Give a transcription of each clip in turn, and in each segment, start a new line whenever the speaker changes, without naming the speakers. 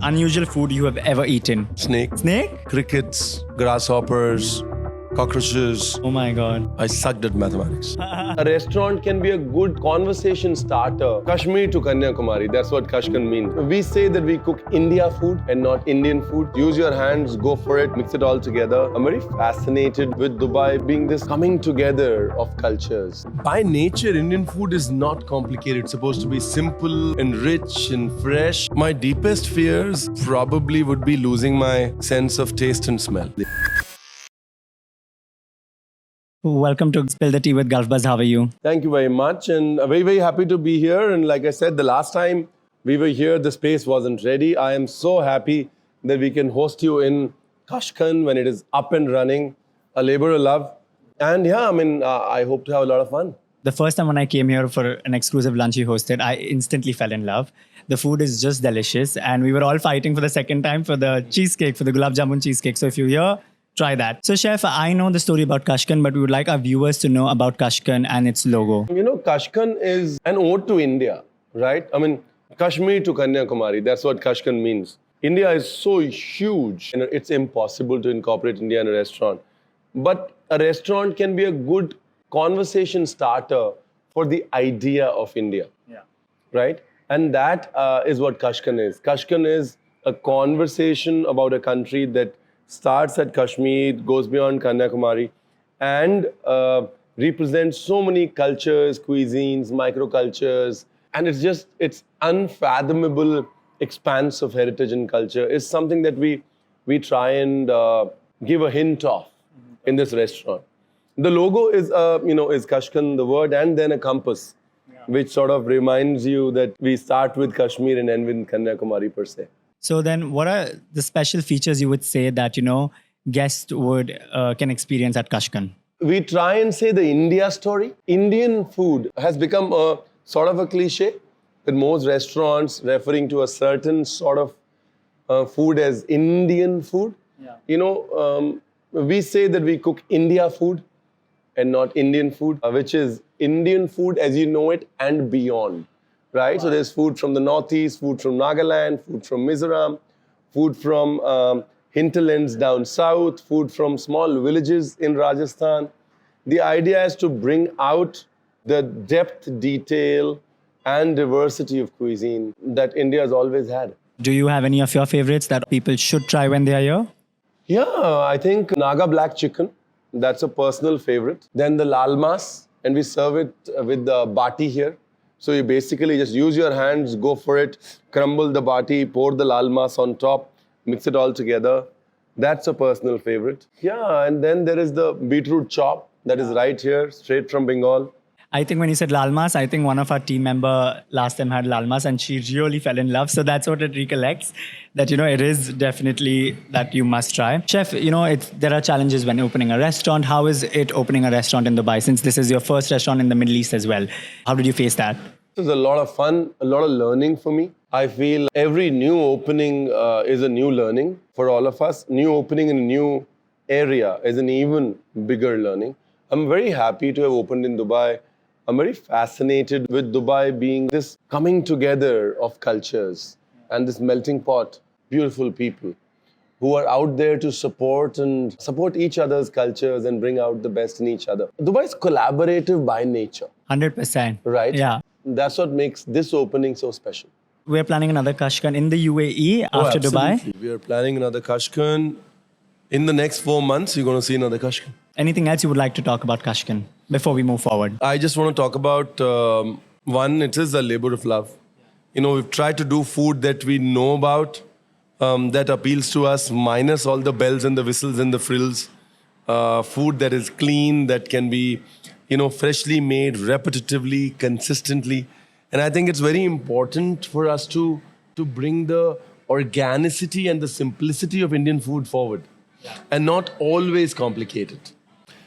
unusual food you have ever eaten?
Snake,
Snake?
crickets, grasshoppers, cockroaches.
Oh my god.
I sucked at mathematics.
A restaurant can be a good conversation starter. Kashmir to Kanyakumari, that's what Kashkan means. We say that we cook India food and not Indian food. Use your hands, go for it, mix it all together. I'm very fascinated with Dubai being this coming together of cultures.
By nature, Indian food is not complicated. It's supposed to be simple and rich and fresh. My deepest fears probably would be losing my sense of taste and smell.
Welcome to Spill the Tea with Gulf Buzz. How are you?
Thank you very much, and very, very happy to be here. And like I said, the last time we were here, the space wasn't ready. I am so happy that we can host you in Kashkan when it is up and running, a labor of love. And yeah, I hope to have a lot of fun.
The first time when I came here for an exclusive lunch you hosted, I instantly fell in love. The food is just delicious. And we were all fighting for the second time for the cheesecake, for the gulab jamun cheesecake. So if you're here, try that. So Chef, I know the story about Kashkan, but we would like our viewers to know about Kashkan and its logo.
You know, Kashkan is an ode to India, right? Kashmir to Kanyakumari, that's what Kashkan means. India is so huge, and it's impossible to incorporate India in a restaurant. But a restaurant can be a good conversation starter for the idea of India, right? And that is what Kashkan is. Kashkan is a conversation about a country that starts at Kashmir, goes beyond Kanyakumari, and represents so many cultures, cuisines, microcultures. And it's unfathomable expanse of heritage and culture is something that we try and give a hint of in this restaurant. The logo is Kashkan, the word, and then a compass, which sort of reminds you that we start with Kashmir and end with Kanyakumari per se.
So then what are the special features you would say that, guests can experience at Kashkan?
We try and say the India story. Indian food has become a sort of a cliche, with most restaurants referring to a certain sort of food as Indian food. We say that we cook India food and not Indian food, which is Indian food as you know it and beyond. Right? Wow. So there's food from the Northeast, food from Nagaland, food from Mizoram, food from hinterlands down south, food from small villages in Rajasthan. The idea is to bring out the depth, detail, and diversity of cuisine that India has always had.
Do you have any of your favorites that people should try when they are here?
Yeah, I think Naga black chicken. That's a personal favorite. Then the lal mas, and we serve it with the bati here. So you basically just use your hands, go for it, crumble the bati, pour the lal mas on top, mix it all together. That's a personal favorite. Yeah, and then there is the beetroot chop that is right here, straight from Bengal.
I think when you said lal mas, I think one of our team member last time had lal mas and she really fell in love. So that's what it recollects, that, it is definitely that you must try. Chef, there are challenges when opening a restaurant. How is it opening a restaurant in Dubai, since this is your first restaurant in the Middle East as well? How did you face that?
It was a lot of fun, a lot of learning for me. I feel every new opening is a new learning for all of us. New opening in a new area is an even bigger learning. I'm very happy to have opened in Dubai. I'm very fascinated with Dubai being this coming together of cultures and this melting pot, beautiful people who are out there to support each other's cultures and bring out the best in each other. Dubai is collaborative by nature.
100%.
Right?
Yeah.
That's what makes this opening so special.
We're planning another Kashkan in the UAE after Dubai.
We are planning another Kashkan. In the next 4 months, you're going to see another Kashkan.
Anything else you would like to talk about Kashkan before we move forward?
I just want to talk about, one, it is a labor of love. We've tried to do food that we know about, that appeals to us, minus all the bells and the whistles and the frills. Food that is clean, that can be, freshly made, repetitively, consistently. And I think it's very important for us to bring the organicity and the simplicity of Indian food forward. And not always complicated.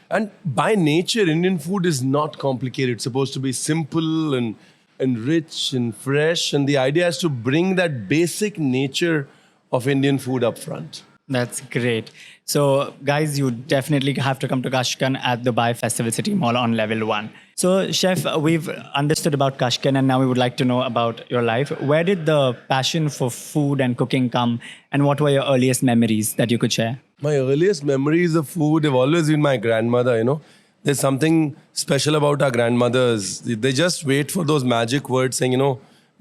And by nature, Indian food is not complicated. It's supposed to be simple and rich and fresh. And the idea is to bring that basic nature of Indian food up front.
That's great. So, guys, you definitely have to come to Kashkan at the Dubai Festival City Mall on level 1. So, Chef, we've understood about Kashkan and now we would like to know about your life. Where did the passion for food and cooking come, and what were your earliest memories that you could share?
My earliest memories of food have always been my grandmother. There's something special about our grandmothers. They just wait for those magic words saying,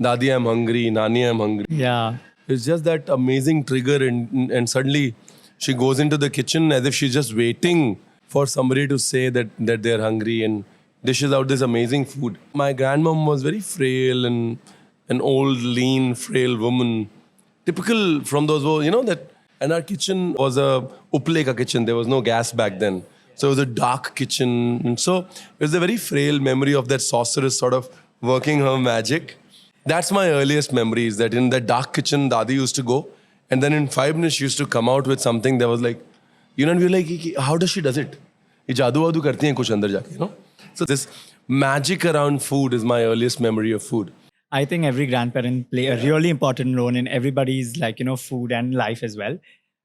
Dadi, I'm hungry, Nani, I'm hungry.
Yeah.
It's just that amazing trigger, and suddenly she goes into the kitchen as if she's just waiting for somebody to say that they're hungry and dishes out this amazing food. My grandmom was very frail and an old, lean, frail woman. Typical from those, that. And our kitchen was a upleka kitchen. There was no gas back then. So it was a dark kitchen. And so it was a very frail memory of that sorceress sort of working her magic. That's my earliest memories, that in that dark kitchen, Dadi used to go. And then in 5 minutes, she used to come out with something that was like, and we were like, how does she does it? Ye jadoo wadu karti hain kuch andar jaake, So this magic around food is my earliest memory of food.
I think every grandparent play a really important role in everybody's food and life as well.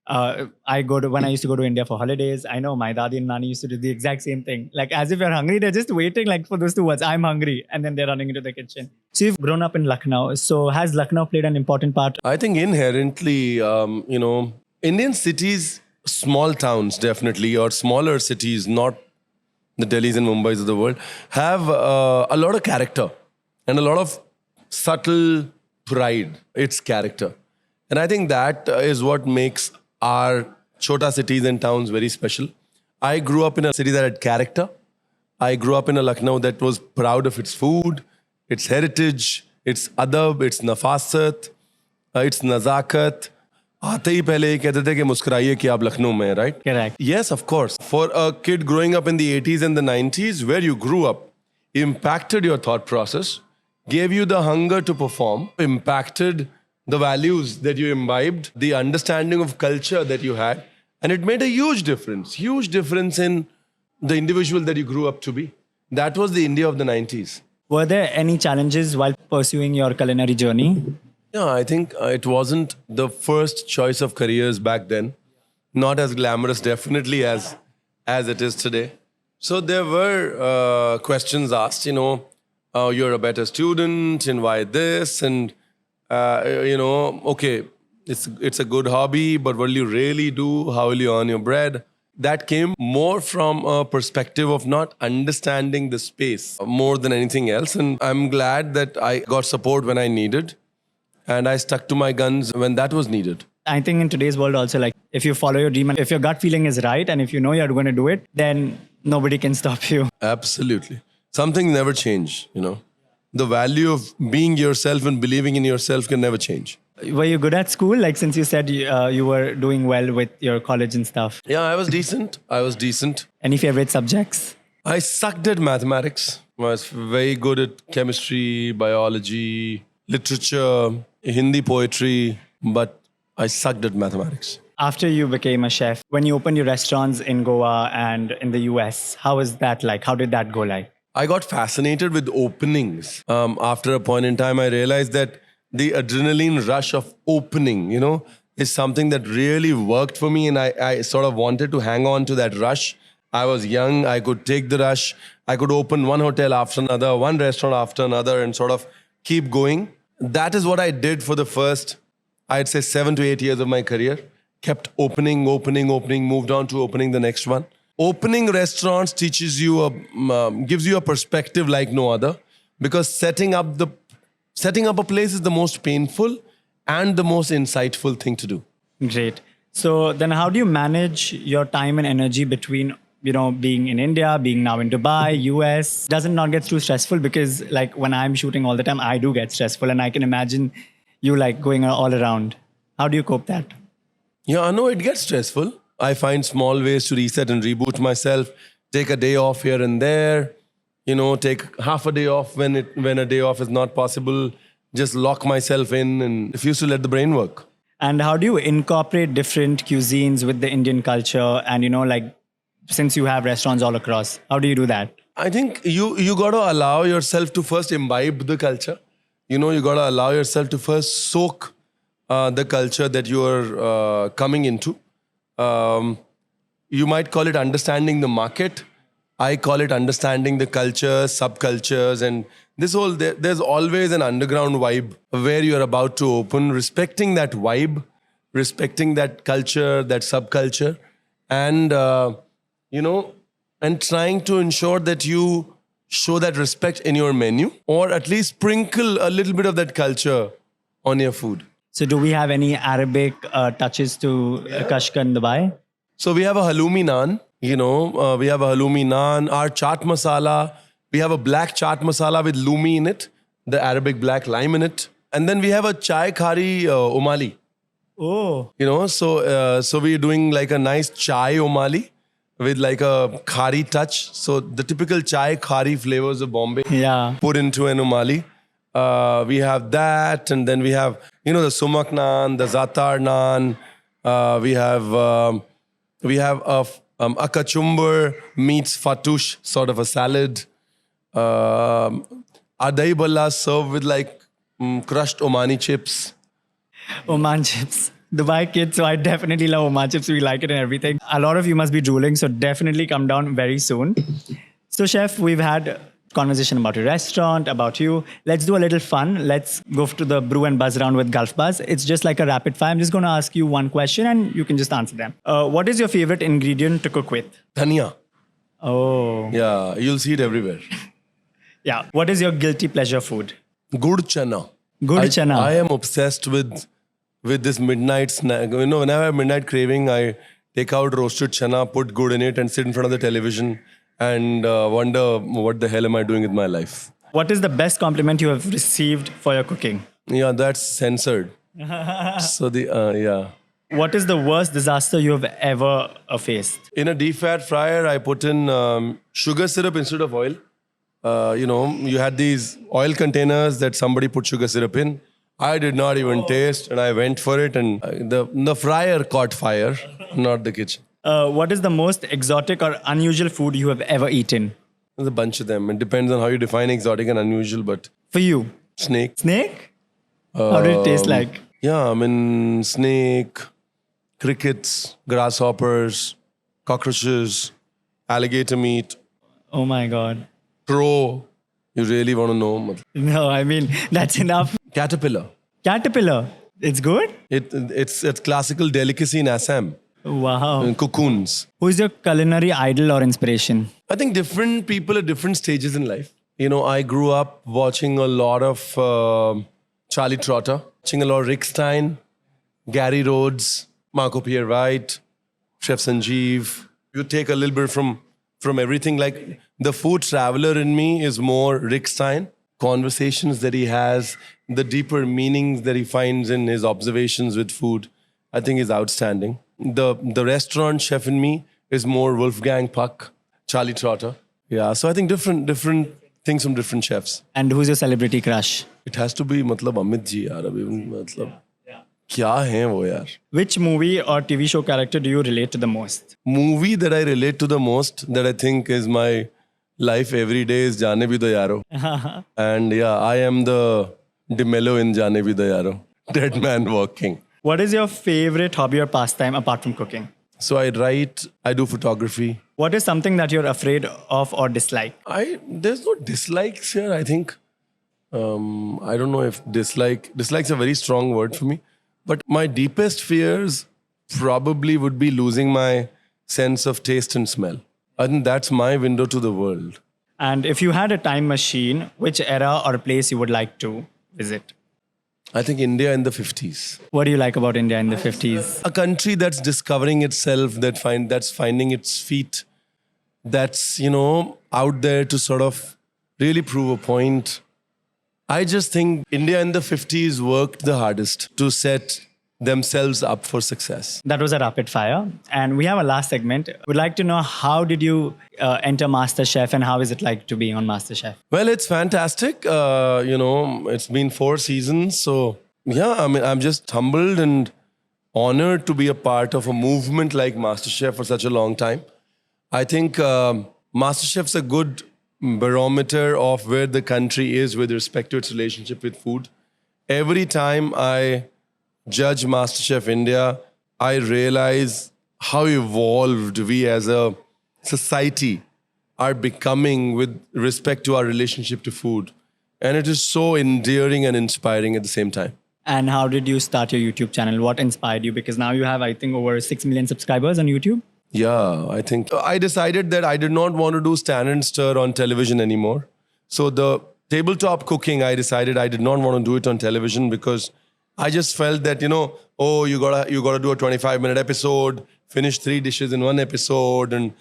When I used to go to India for holidays, I know my dadi and nani used to do the exact same thing. Like as if you're hungry, they're just waiting for those 2 words, I'm hungry. And then they're running into the kitchen. So you've grown up in Lucknow. So has Lucknow played an important part?
I think inherently, Indian cities, small towns definitely, or smaller cities, not the Delhis and Mumbais of the world, have a lot of character and a lot of subtle pride, its character. And I think that is what makes our chota cities and towns very special. I grew up in a city that had character. I grew up in a Lucknow that was proud of its food, its heritage, its adab, its nafasat, its nazakat. आते ही पहले ये कहते थे कि मुस्कुराइए कि आप लखनऊ में हैं, right?
Correct.
Yes, of course. For a kid growing up in the 80s and the 90s, where you grew up, impacted your thought process, gave you the hunger to perform, impacted the values that you imbibed, the understanding of culture that you had, and it made a huge difference in the individual that you grew up to be. That was the India of the 90s.
Were there any challenges while pursuing your culinary journey?
Yeah, I think it wasn't the first choice of careers back then. Not as glamorous, definitely, as it is today. So there were questions asked, you're a better student, and why this? And, okay, it's a good hobby, but what will you really do? How will you earn your bread? That came more from a perspective of not understanding the space more than anything else. And I'm glad that I got support when I needed. And I stuck to my guns when that was needed.
I think in today's world also, if you follow your dream and if your gut feeling is right and if you know you're going to do it, then nobody can stop you.
Absolutely. Something never change, The value of being yourself and believing in yourself can never change.
Were you good at school? Since you said you were doing well with your college and stuff.
Yeah, I was decent.
Any favorite subjects?
I sucked at mathematics. I was very good at chemistry, biology, literature, Hindi poetry, but I sucked at mathematics.
After you became a chef, when you opened your restaurants in Goa and in the US, how was that like? How did that go like?
I got fascinated with openings. After a point in time, I realized that the adrenaline rush of opening, is something that really worked for me. And I sort of wanted to hang on to that rush. I was young. I could take the rush. I could open one hotel after another, one restaurant after another, and sort of keep going. That is what I did for the first, I'd say 7 to 8 years of my career. Kept opening, moved on to opening the next one. Opening restaurants gives you a perspective like no other, because setting up a place is the most painful and the most insightful thing to do.
Great. So then how do you manage your time and energy between, being in India, being now in Dubai, US? Does it not get too stressful? Because when I'm shooting all the time, I do get stressful, and I can imagine you going all around. How do you cope that?
Yeah, I know it gets stressful. I find small ways to reset and reboot myself. Take a day off here and there. Take half a day off when a day off is not possible. Just lock myself in and refuse to let the brain work.
And how do you incorporate different cuisines with the Indian culture? And since you have restaurants all across, how do you do that?
I think you got to allow yourself to first imbibe the culture. You got to allow yourself to first soak the culture that you are coming into. You might call it understanding the market. I call it understanding the cultures, subcultures, and there's always an underground vibe where you're about to open, respecting that vibe, respecting that culture, that subculture, and, and trying to ensure that you show that respect in your menu, or at least sprinkle a little bit of that culture on your food.
So do we have any Arabic touches to Kashkan Dubai?
So we have a halloumi naan, we have a halloumi naan, our chaat masala, we have a black chaat masala with lumi in it, the Arabic black lime in it. And then we have a chai khari omali,
Oh,
so we're doing like a nice chai omali with like a khari touch. So the typical chai khari flavors of Bombay
yeah.
put into an umali. We have that, and then we have, the sumak naan, the zatar naan. We have a kachumber meets fatouche, sort of a salad. Our dahi balla served with like crushed Omani chips.
Oman chips. Dubai kids, so I definitely love Oman chips. We like it and everything. A lot of you must be drooling, so definitely come down very soon. So, Chef, we've had conversation about your restaurant, about you. Let's do a little fun. Let's go to the brew and buzz round with Gulf Buzz. It's just like a rapid fire. I'm just going to ask you one question and you can just answer them. What is your favorite ingredient to cook with?
Dhania.
Oh.
Yeah, you'll see it everywhere.
Yeah. What is your guilty pleasure food?
Good chana.
Good chana.
I am obsessed with this midnight snack. Whenever I have midnight craving, I take out roasted chana, put good in it, and sit in front of the television and wonder what the hell am I doing with my life.
What is the best compliment you have received for your cooking?
Yeah, that's censored. So yeah.
What is the worst disaster you have ever faced?
In a deep fat fryer, I put in sugar syrup instead of oil. You had these oil containers that somebody put sugar syrup in. I did not even taste, and I went for it, and the fryer caught fire, not the kitchen.
What is the most exotic or unusual food you have ever eaten?
There's a bunch of them. It depends on how you define exotic and unusual, but
For you?
snake.
Snake? How did it taste like?
Yeah, snake, crickets, grasshoppers, cockroaches, alligator meat,
Oh my God.
crow. You really want to know?
No, I mean, that's enough.
Caterpillar.
Caterpillar. It's good?
It's classical delicacy in Assam.
Wow.
Cocoons.
Who is your culinary idol or inspiration?
I think different people at different stages in life. I grew up watching a lot of Charlie Trotter, watching a lot of Rick Stein, Gary Rhodes, Marco Pierre White, Chef Sanjeev. You take a little bit from everything. Like the food traveler in me is more Rick Stein. Conversations that he has, the deeper meanings that he finds in his observations with food, I think is outstanding. The restaurant chef in me is more Wolfgang Puck, Charlie Trotter. Yeah, so I think different things from different chefs.
And who's your celebrity crush?
It has to be Amit ji yaar. Abhi kya hai wo yaar?
Which movie or TV show character do you relate to the most?
Movie that I relate to the most, that I think is my life every day, is Jaane Bhi Do Yaro. And yeah, I am the DeMello in Jaane Bhi Do Yaro. Dead man walking.
What is your favorite hobby or pastime apart from cooking?
So I write, I do photography.
What is something that you're afraid of or dislike?
There's no dislikes here, I think. I don't know if dislike's a very strong word for me. But my deepest fears probably would be losing my sense of taste and smell. I think that's my window to the world.
And if you had a time machine, which era or place you would like to visit?
I think India in the 50s.
What do you like about India in the 50s?
A country that's discovering itself, that's finding its feet, that's, out there to sort of really prove a point. I just think India in the 50s worked the hardest to set themselves up for success.
That was a rapid fire. And we have a last segment. We'd like to know, how did you enter MasterChef and how is it like to be on MasterChef?
Well, it's fantastic. It's been 4 seasons. So, yeah, I'm just humbled and honored to be a part of a movement like MasterChef for such a long time. I think MasterChef's a good barometer of where the country is with respect to its relationship with food. Every time I judge MasterChef India, I realize how evolved we as a society are becoming with respect to our relationship to food. And it is so endearing and inspiring at the same time.
And how did you start your YouTube channel? What inspired you? Because now you have, I think, over 6 million subscribers on YouTube.
Yeah, I think I decided that I did not want to do stand and stir on television anymore. So the tabletop cooking, I decided I did not want to do it on television because I just felt that, oh, you gotta do a 25-minute episode, finish 3 dishes in one episode, and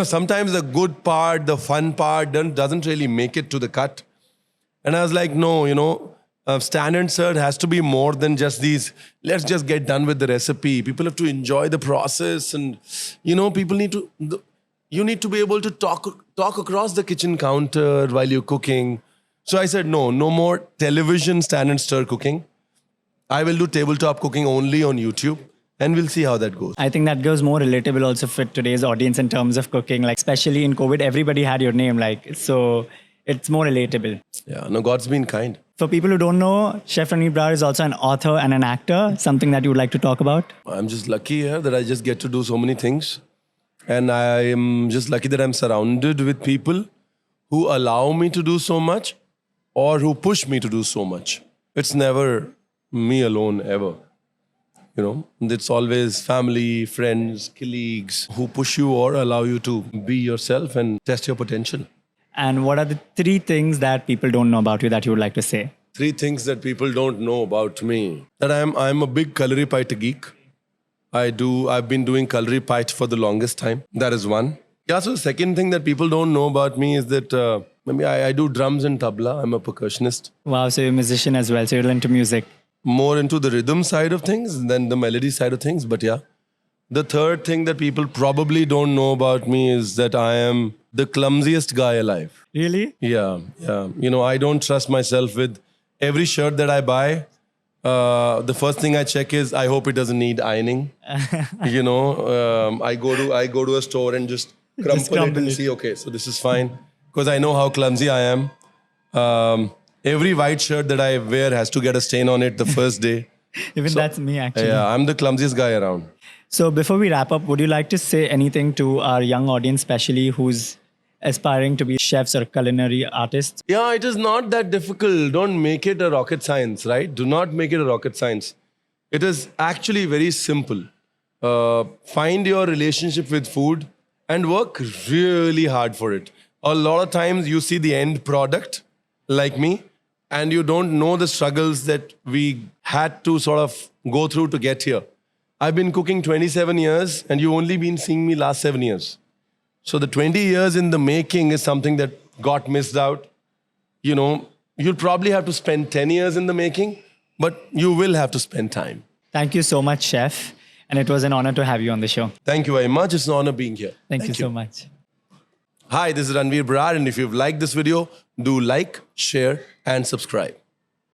sometimes the good part, the fun part, doesn't really make it to the cut. And I was like, no, stand and serve has to be more than just these. Let's just get done with the recipe. People have to enjoy the process, and people need to. You need to be able to talk across the kitchen counter while you're cooking. So I said, no more television stand and stir cooking. I will do tabletop cooking only on YouTube, and we'll see how that goes.
I think that goes more relatable also for today's audience in terms of cooking. Like, especially in COVID, everybody had your name. So it's more relatable.
Yeah, no, God's been kind.
For people who don't know, Chef Ranveer Brar is also an author and an actor. Something that you would like to talk about?
I'm just lucky here that I just get to do so many things. And I am just lucky that I'm surrounded with people who allow me to do so much or who push me to do so much. It's never me alone ever. It's always family, friends, colleagues who push you or allow you to be yourself and test your potential.
And what are the 3 things that people don't know about you that you would like to say?
3 things that people don't know about me. That I'm a big culinary pite geek. I've been doing culinary pite for the longest time. That is one. Yeah, so the second thing that people don't know about me is that maybe I do drums and tabla. I'm a percussionist.
Wow, so you're a musician as well. So you're into music.
More into the rhythm side of things than the melody side of things. But yeah. The third thing that people probably don't know about me is that I am the clumsiest guy alive.
Really?
Yeah. I don't trust myself with every shirt that I buy. The first thing I check is I hope it doesn't need ironing. I go to a store and just crumple it and see, okay, so this is fine. Because I know how clumsy I am. Every white shirt that I wear has to get a stain on it the first day.
That's me, actually.
Yeah, I'm the clumsiest guy around.
So before we wrap up, would you like to say anything to our young audience, especially who's aspiring to be chefs or culinary artists?
Yeah, it is not that difficult. Don't make it a rocket science, right? Do not make it a rocket science. It is actually very simple. Find your relationship with food and work really hard for it. A lot of times you see the end product, like me, and you don't know the struggles that we had to sort of go through to get here. I've been cooking 27 years and you've only been seeing me last 7 years. So the 20 years in the making is something that got missed out. You'll probably have to spend 10 years in the making, but you will have to spend time.
Thank you so much, Chef. And it was an honor to have you on the show.
Thank you very much. It's an honor being here.
Thank you so much.
Hi, this is Ranveer Brar, and if you've liked this video, do like, share, and subscribe.